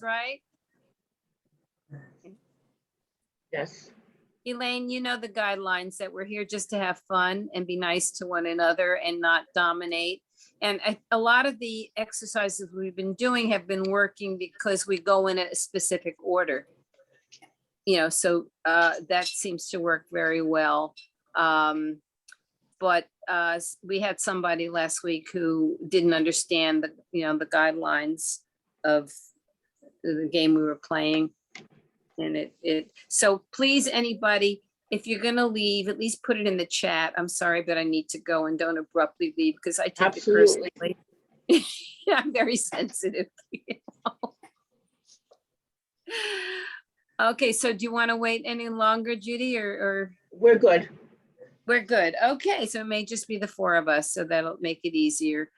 right? Yes. Elaine, you know the guidelines that we're here just to have fun and be nice to one another and not dominate. And a lot of the exercises we've been doing have been working because we go in a specific order. You know, so that seems to work very well. But we had somebody last week who didn't understand the guidelines of the game we were playing. And so please, anybody, if you're gonna leave, at least put it in the chat. I'm sorry, but I need to go, and don't abruptly leave because I take it personally. Yeah, I'm very sensitive. Okay, so do you want to wait any longer, Judy, or? We're good. We're good. Okay, so it may just be the four of us, so that'll make it easier.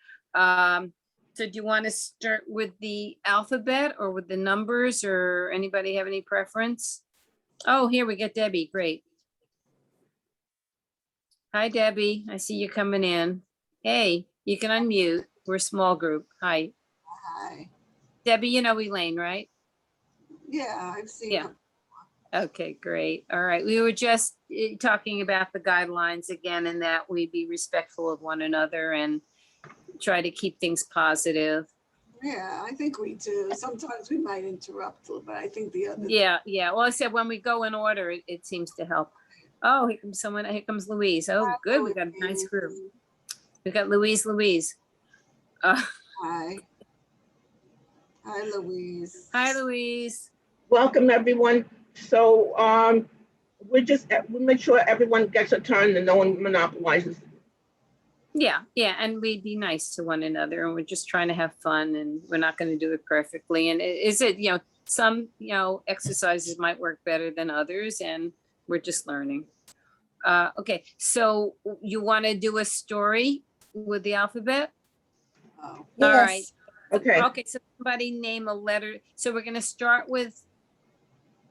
So do you want to start with the alphabet or with the numbers, or anybody have any preference? Oh, here we get Debbie. Great. Hi, Debbie. I see you coming in. Hey, you can unmute. We're a small group. Hi. Hi. Debbie, you know Elaine, right? Yeah, I've seen Yeah. it. Okay, great. All right. We were just talking about the guidelines again, and that we be respectful of one another and try to keep things positive. Yeah, I think we do. Sometimes we might interrupt, but I think the other. Yeah. Well, I said when we go in order, it seems to help. Oh, here comes someone. Here comes Louise. Oh, good. We got a nice group. We got Louise. Hi. Hi, Louise. Hi, Louise. Welcome, everyone. So we make sure everyone gets a turn and no one monopolizes. Yeah, and we'd be nice to one another, and we're just trying to have fun, and we're not going to do it perfectly. And some exercises might work better than others, and we're just learning. Okay, so you want to do a story with the alphabet? Oh. All right. Okay. Okay, so somebody name a letter. So we're going to start with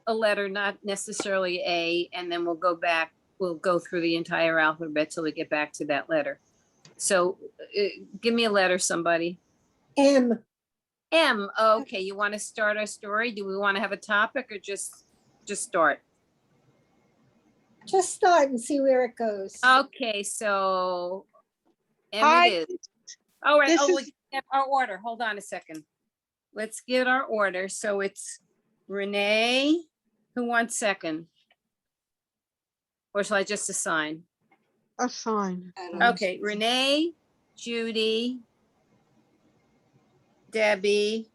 a letter, not necessarily A, and then we'll go back. We'll go through the entire alphabet till we get back to that letter. So give me a letter, somebody. M. M. Okay, you want to start our story? Do we want to have a topic or just start? Just start and see where it goes. Okay, so M Hi. it is. All right. This Oh, is- we get our order. Hold on a second. Let's get our order. So it's Renee. Who wants second? Or shall I just assign? Assign. Okay, Renee, Judy, Debbie,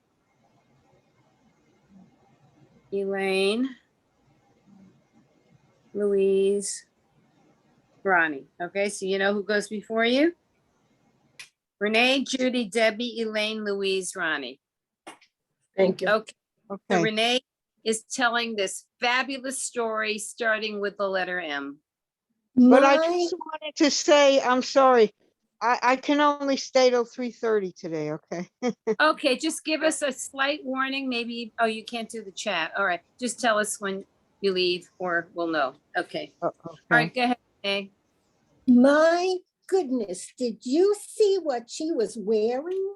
Elaine, Louise, Ronnie. Okay, so you know who goes before you? Renee, Judy, Debbie, Elaine, Louise, Ronnie. Thank you. Okay, so Okay. Renee is telling this fabulous story starting with the letter M. But I My, just wanted to say, I'm sorry. I can only stay till 3:30 today, okay? Okay, just give us a slight warning, maybe, oh, you can't do the chat. All right, just tell us when you leave or we'll know. Okay, all right, Okay. go ahead, Renee. my goodness, did you see what she was wearing?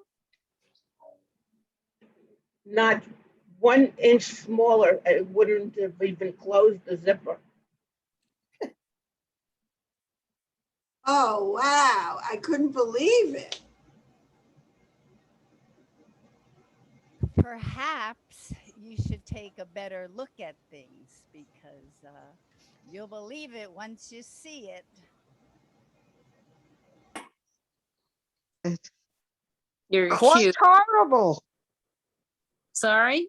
Not 1 inch smaller. It wouldn't have even closed the zipper. Oh, wow. I couldn't believe it. Perhaps you should take a better look at things because you'll believe it once you see it. It's You're quite cute. horrible. Sorry?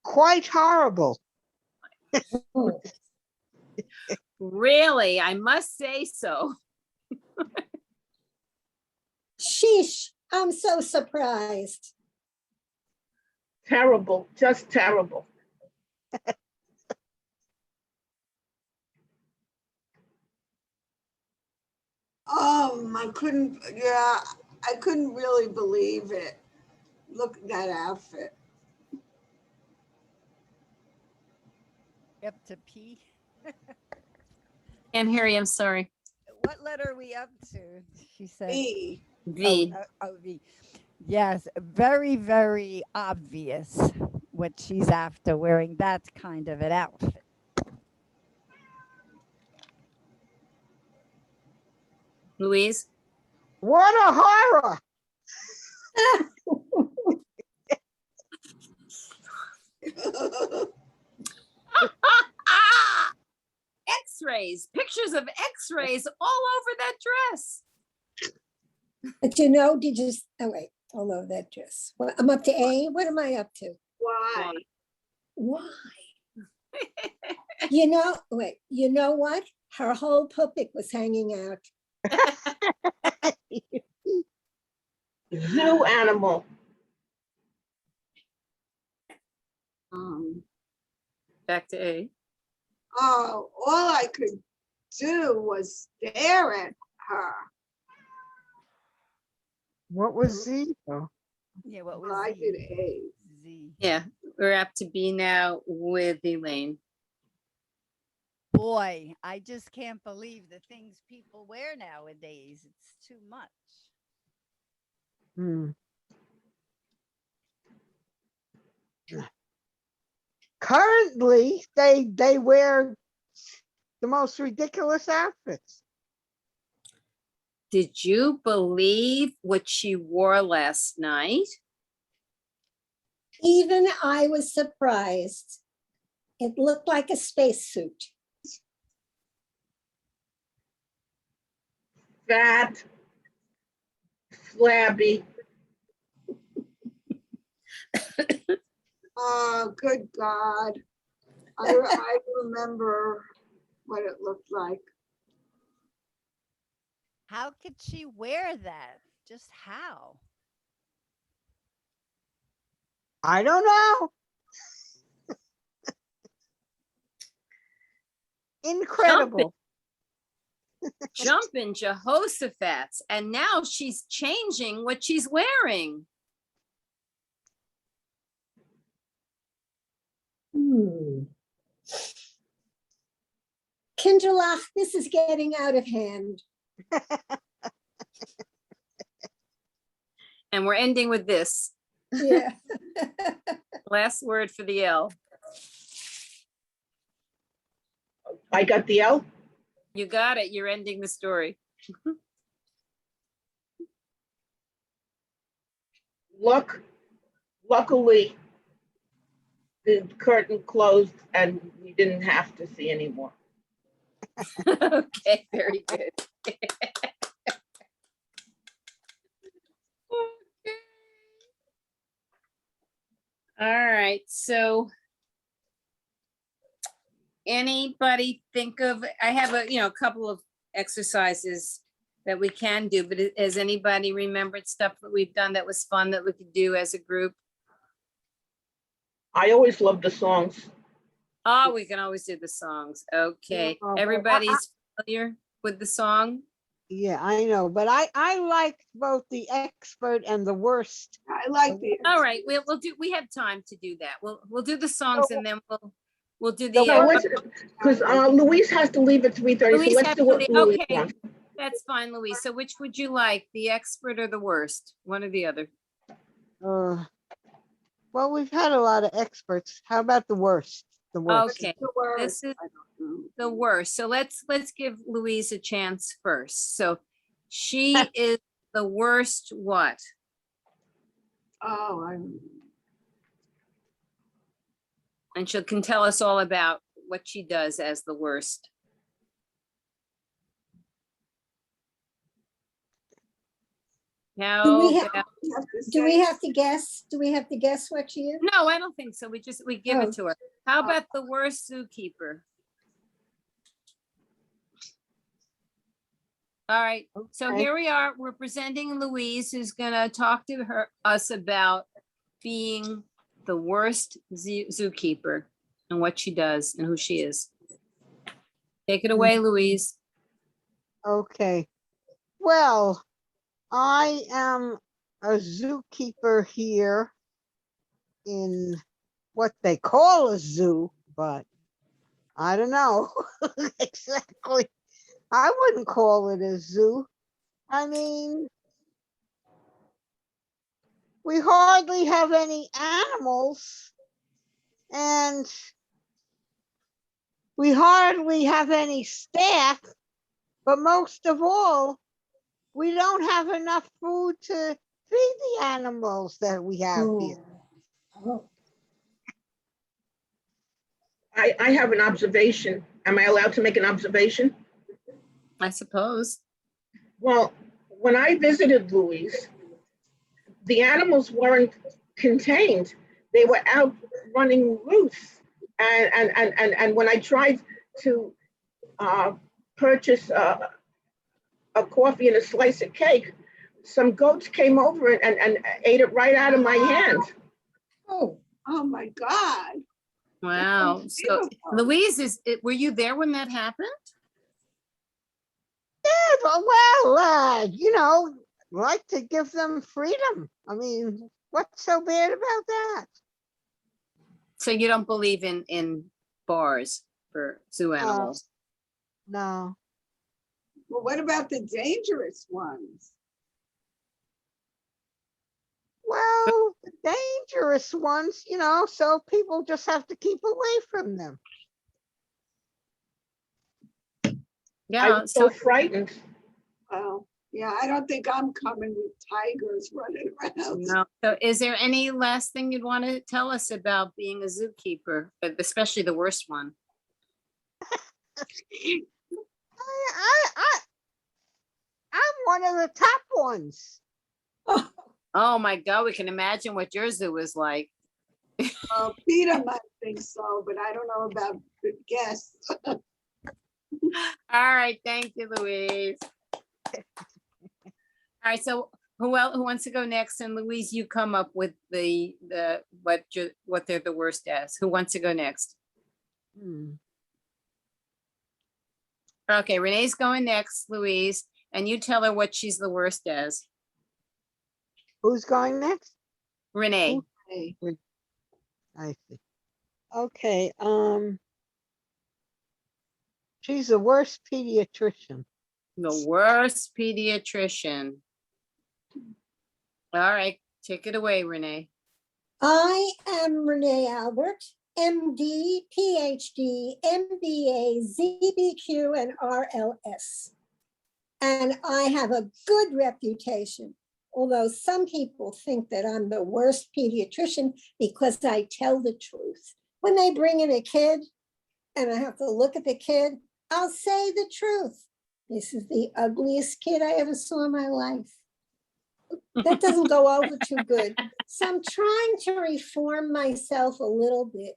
Quite horrible. Really? I must say so. Sheesh, I'm so surprised. Terrible, just terrible. I couldn't really believe it. Look at that outfit. Up to P. Can't hear you, I'm sorry. What letter are we up to? She said. B. V. V. Yes, very, very obvious what she's after wearing that kind of an outfit. Louise? What a horror. Ah! X-rays, pictures of X-rays all over that dress. But you know, did you, oh wait, all over that dress. Well, I'm up to A. What am I up to? Why? Why? You know, wait, you know what? Her whole puppet was hanging out. Zoo animal. Back to A. Oh, all I could do was stare at her. What was Z? Oh, Yeah, what was Well, I did Z? A. Z? Yeah, we're up to B now with Elaine. Boy, I just can't believe the things people wear nowadays. It's too much. hmm. Currently, they wear the most ridiculous outfits. Did you believe what she wore last night? Even I was surprised. It looked like a spacesuit. Fat, flabby. Oh, good God. I remember what it looked like. How could she wear that? Just how? I don't know. Incredible. Jumping Jehoshaphat's, and now she's changing what she's wearing. Kinderlach, this is getting out of hand. And we're ending with this. Yeah. Last word for the L. I got the L. You got it. You're ending the story. Luckily, the curtain closed and we didn't have to see anymore. Okay, very good. All right, so anybody think of, I have a couple of exercises that we can do, but has anybody remembered stuff that we've done that was fun that we could do as a group? I always loved the songs. Oh, we can always do the songs. Okay, Yeah, but everybody's familiar with the song? Yeah, I know, but I like both the expert and the worst. I like the. All right, we have time to do that. We'll do the songs and then we'll do So the. Because Louise has to leave at 3:30, so Louise let's has do to what leave. Louise Okay. wants. That's fine, Louise. So which would you like, the expert or the worst? One or the other? Well, we've had a lot of experts. How about the worst? The worst. Okay, The word. this is the worst. So let's give Louise a chance first. So she is the worst what? Oh, I'm. And she can tell us all about what she does as the worst. Do we How have- about, Do we have to guess? Do we have to guess what she is? no, I don't think so. We give Oh. it to her. How about the worst zookeeper? All right, so Okay. here we are. We're presenting Louise, who's gonna talk to us about being the worst zookeeper and what she does and who she is. Take it away, Louise. Okay. Well, I am a zookeeper here in what they call a zoo, but I don't know exactly. I wouldn't call it a zoo. I mean, we hardly have any animals. And we hardly have any staff, but most of all, we don't have enough food to feed the animals that we have here. Oh, I have an observation. Am I allowed to make an observation? I suppose. Well, when I visited Louise, the animals weren't contained. They were out running loose. And when I tried to purchase a coffee and a slice of cake, some goats came over and ate it right out of my hand. oh, Oh, my God. Wow. So Beautiful. Louise, were you there when that happened? Yeah, well, you know, like to give them freedom. I mean, what's so bad about that? So you don't believe in bars for zoo animals? No. Well, what about the dangerous ones? Well, the dangerous ones, you know, so people just have to keep away from them. I Yeah. was so So frightened. Well, yeah, I don't think I'm coming with tigers running around. no. So is there any last thing you'd want to tell us about being a zookeeper, but especially the worst one? I'm one of the top ones. Oh my God, we can imagine what your zoo is like. Well, Peter might think so, but I don't know about the guests. All right, thank you, Louise. All right, so who wants to go next? And Louise, you come up with what they're the worst as. Who wants to go next? Hmm. Okay, Renee's going next, Louise, and you tell her what she's the worst as. Who's going next? Renee. Hey, I see. Okay, she's the worst pediatrician. The worst pediatrician. All right, take it away, Renee. I am Renee Albert, MD, PhD, MBA, ZBQ, and RLS. And I have a good reputation, although some people think that I'm the worst pediatrician because I tell the truth. When they bring in a kid and I have to look at the kid, I'll say the truth. This is the ugliest kid I ever saw in my life. That doesn't go over too good. So I'm trying to reform myself a little bit.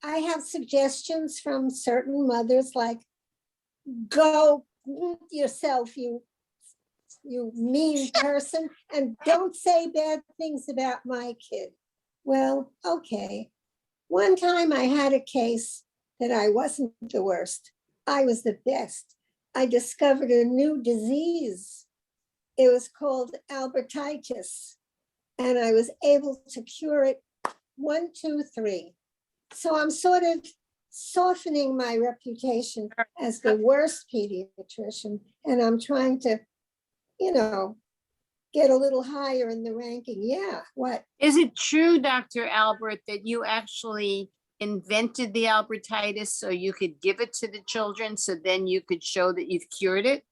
I have suggestions from certain mothers like, go yourself, you mean person, and don't say bad things about my kid. Well, okay. One time I had a case that I wasn't the worst. I was the best. I discovered a new disease. It was called Albertitis, and I was able to cure it 1, 2, 3. So I'm sort of softening my reputation as the worst pediatrician, and I'm trying to, get a little higher in the ranking. Yeah, what? Is it true, Dr. Albert, that you actually invented the Albertitis so you could give it to the children so then you could show that you've cured it?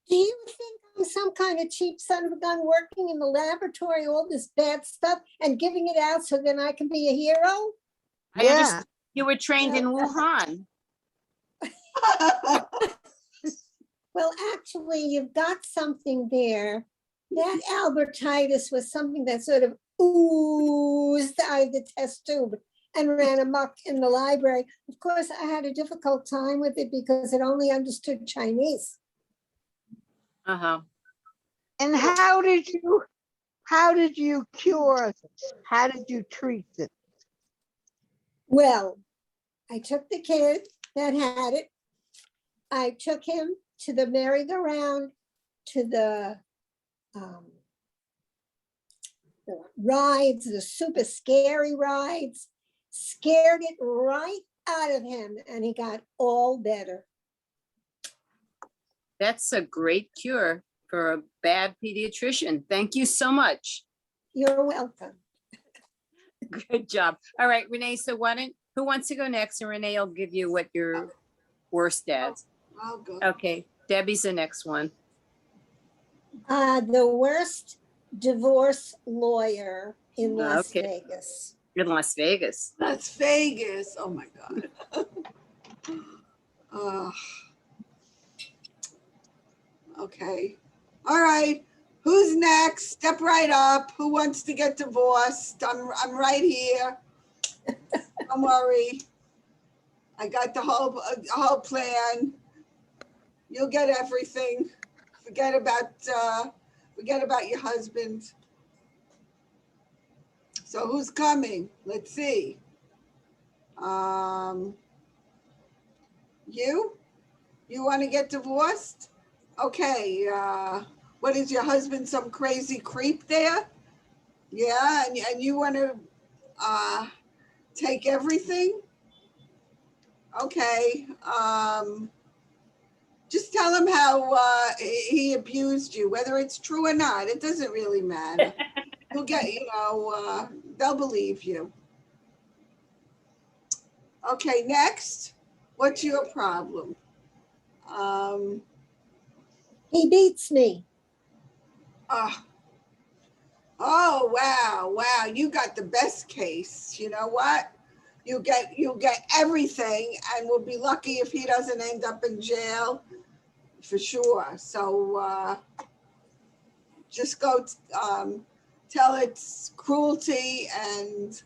Do you think I'm some kind of cheap son of a gun working in the laboratory, all this bad stuff and giving it out so then I can be a hero? I Yeah. understand you were trained in Wuhan. Well, actually, you've got something there. That Albertitis was something that sort of oozed out of the test tube and ran amok in the library. Of course, I had a difficult time with it because it only understood Chinese. Uh-huh. And how did you cure this? How did you treat it? Well, I took the kid that had it. I took him to the merry-go-round, to the rides, the super scary rides, scared it right out of him, and he got all better. That's a great cure for a bad pediatrician. Thank you so much. You're welcome. Good job. All right, Renee, so who wants to go next? And Renee will give you what your worst dads. I'll go. Okay, Debbie's the next one. The worst divorce lawyer in Las Okay. Vegas. In Las Vegas. Las Vegas. Oh my God. Okay. All right. Who's next? Step right up. Who wants to get divorced? I'm right here. Don't worry. I got the whole plan. You'll get everything. Forget about your husband. So who's coming? Let's see. You want to get divorced? Okay. What is your husband, some crazy creep there? Yeah, and you want to take everything? Okay. Just tell him how he abused you, whether it's true or not. It doesn't really matter. You'll get, they'll believe you. Okay, next. What's your problem? He beats me. Oh, wow. You got the best case. You know what? You'll get everything, and we'll be lucky if he doesn't end up in jail for sure. So just go tell it's cruelty, and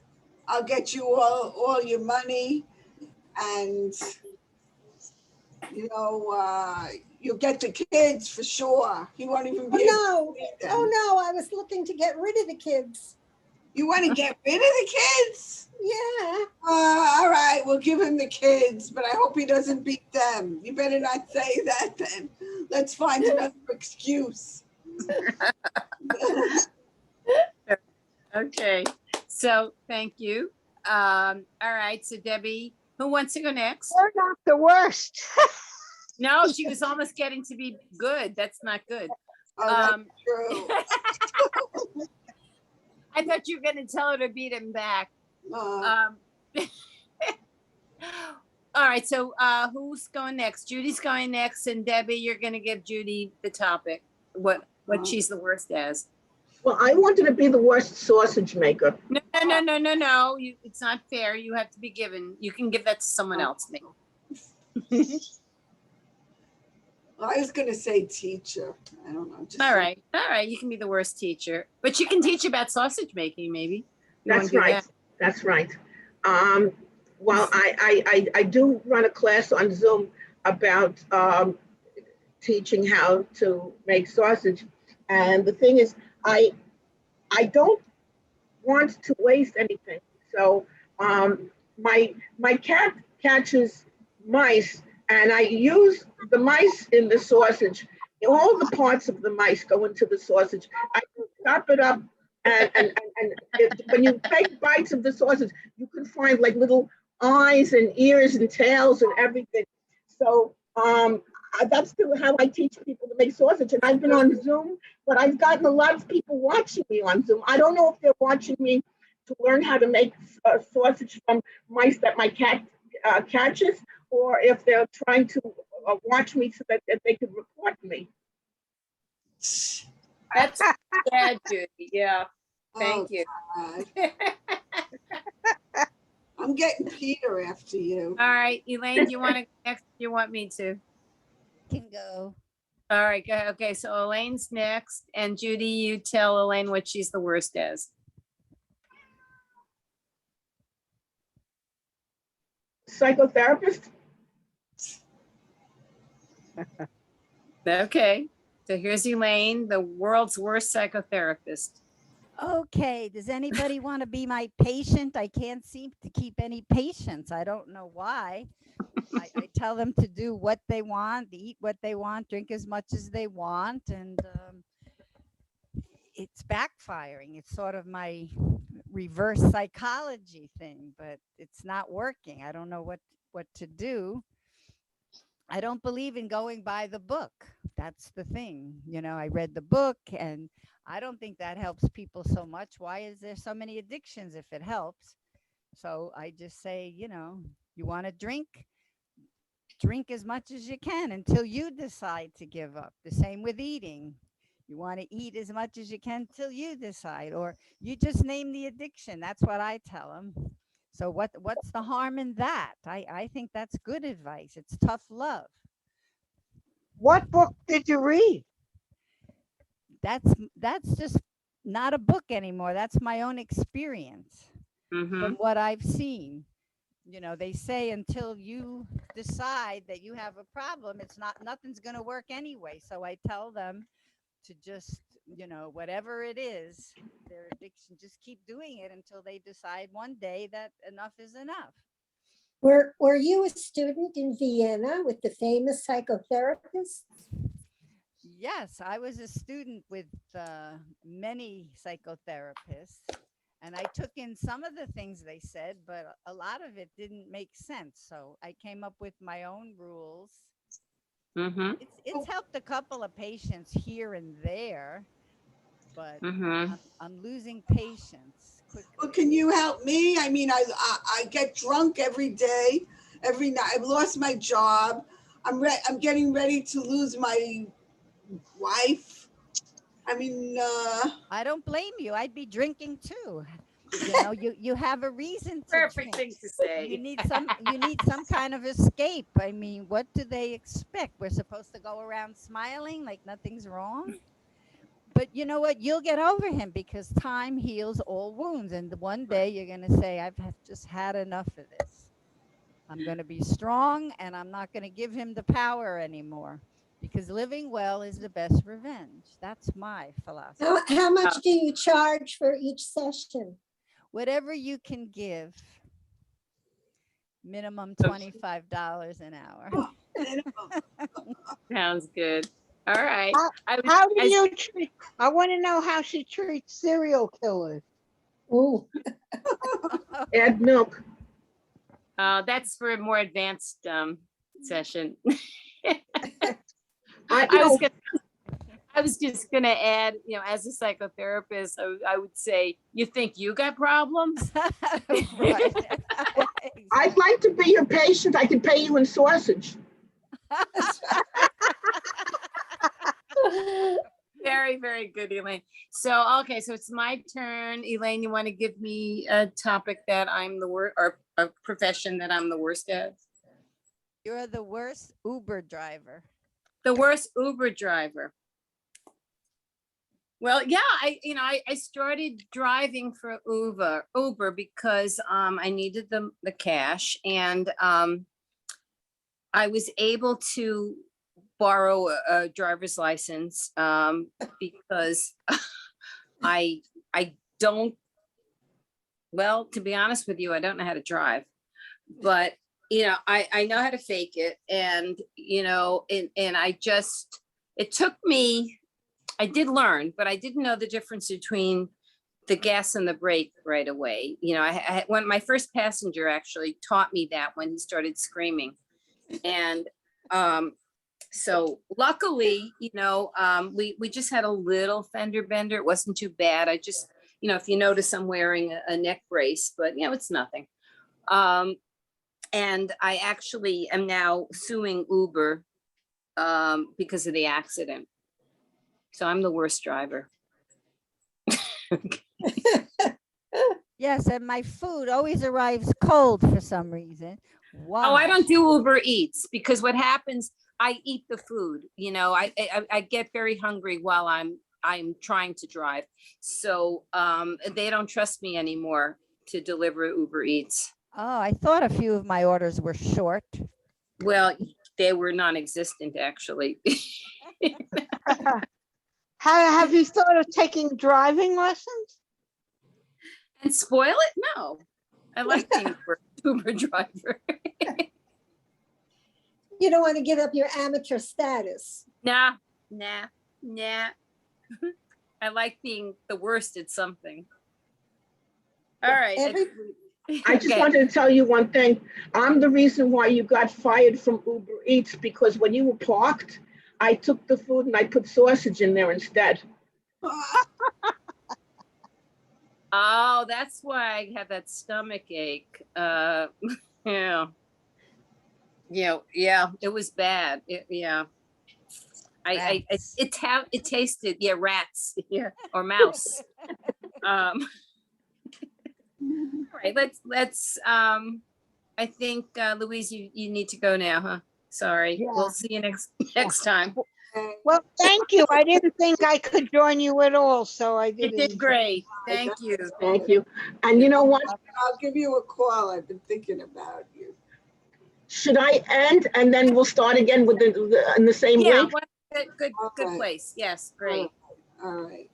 I'll get you all your money, and you'll get the kids for sure. He won't even be able Oh to see them. no, I was looking to get rid of the kids. You want to get rid of the kids? Yeah. All right, we'll give him the kids, but I hope he doesn't beat them. You better not say that then. Let's find another excuse. Okay, so thank you. All right, so Debbie, who wants to go next? We're not the worst. No, she was almost getting to be good. That's not good. Oh, that's true. I thought you were going to tell her to beat him back. All right, so who's going next? Judy's going next, and Debbie, you're going to give Judy the topic, what she's the worst as. Well, I wanted to be the worst sausage maker. No. It's not fair. You have to be given. You can give that to someone else. Maybe. I was going to say teacher. I don't know. All right. You can be the worst teacher, but you can teach about sausage making, maybe. That's right. That's right. Well, I do run a class on Zoom about teaching how to make sausage. And the thing is, I don't want to waste anything. So my cat catches mice, and I use the mice in the sausage. All the parts of the mice go into the sausage. I chop it up, and when you take bites of the sausage, you can find like little eyes and ears and tails and everything. So that's how I teach people to make sausage. And I've been on Zoom, but I've gotten a lot of people watching me on Zoom. I don't know if they're watching me to learn how to make sausage from mice that my cat catches, or if they're trying to watch me so that they could report me. That's bad, Judy. Yeah. Thank you. I'm getting Peter after you. All right, Elaine, do you want to next? You want me to? Can go. All right, go ahead. Okay, so Elaine's next, and Judy, you tell Elaine what she's the worst as. Psychotherapist? Okay, so here's Elaine, the world's worst psychotherapist. Okay, does anybody want to be my patient? I can't seem to keep any patients. I don't know why. I tell them to do what they want, eat what they want, drink as much as they want, and it's backfiring. It's sort of my reverse psychology thing, but it's not working. I don't know what to do. I don't believe in going by the book. That's the thing. I read the book and I don't think that helps people so much. Why is there so many addictions if it helps? So I just say, you want to drink as much as you can until you decide to give up. The same with eating. You want to eat as much as you can till you decide, or you just name the addiction. That's what I tell them. So what's the harm in that? I think that's good advice. It's tough love. What book did you read? That's just not a book anymore. That's my own experience Mm-hmm. from what I've seen. They say until you decide that you have a problem, nothing's going to work anyway. So I tell them to just, whatever it is, their addiction, just keep doing it until they decide one day that enough is enough. Were you a student in Vienna with the famous psychotherapists? Yes, I was a student with many psychotherapists, and I took in some of the things they said, but a lot of it didn't make sense. So I came up with my own rules. Mm-hmm. It's helped a couple of patients here and there, but Mm-hmm. I'm losing patience quickly. Well, can you help me? I mean, I get drunk every day, every night. I've lost my job. I'm getting ready to lose my wife. I mean, I don't blame you. I'd be drinking too. You have a reason to Perfect drink. thing to say. You need some kind of escape. I mean, what do they expect? We're supposed to go around smiling like nothing's wrong? But you know what? You'll get over him because time heals all wounds. And one day you're going to say, just had enough of this. I'm going to be strong and I'm not going to give him the power anymore because living well is the best revenge. That's my philosophy. How much do you charge for each session? Whatever you can give. Minimum $25 an hour. Sounds good. All right. How do you treat? I want to know how she treats serial killers. Ooh, Add milk. That's for a more advanced session. I I was just gonna add, as a psychotherapist, I would say, you think you got problems? Right. I'd like to be your patient. I can pay you in sausage. Very, very good, Elaine. So, okay, so it's my turn. Elaine, you want to give me a topic that I'm the worst, or a profession that I'm the worst at? You're the worst Uber driver. The worst Uber driver. Well, yeah, I started driving for Uber because I needed the cash, and I was able to borrow a driver's license because I don't, well, to be honest with you, I don't know how to drive, but I know how to fake it, and it took me, I did learn, but I didn't know the difference between the gas and the brake right away. When my first passenger actually taught me that when he started screaming, and so luckily, we just had a little fender bender. It wasn't too bad. I just, if you notice, I'm wearing a neck brace, but it's nothing. And I actually am now suing Uber because of the accident. So I'm the worst driver. Yes, and my food always arrives cold for some reason. Why? Oh, I don't do Uber Eats because what happens, I eat the food. I get very hungry while I'm trying to drive. So they don't trust me anymore to deliver Uber Eats. Oh, I thought a few of my orders were short. Well, they were non-existent actually. Have you thought of taking driving lessons? And spoil it? No. I like being an Uber driver. you don't want to give up your amateur status. Nah. I like being the worst at something. All right. I just Okay. wanted to tell you one thing. I'm the reason why you got fired from Uber Eats, because when you were parked, I took the food and I put sausage in there instead. Oh, that's why I had that stomach ache. Yeah. Yeah, it was bad. Yeah. Rats. It tasted, yeah, rats, yeah, or mouse. All right, I think, Louise, you need to go now, huh? Sorry. Yeah. We'll see you next time. Okay. Well, thank you. I didn't think I could join you at all, so I You didn't. did great. Thank you. Thank you. And you know what? I'll give you a call. I've been thinking about you. Should I end and then we'll start again with in the same Yeah, link? good All right. place. Yes, great. All right.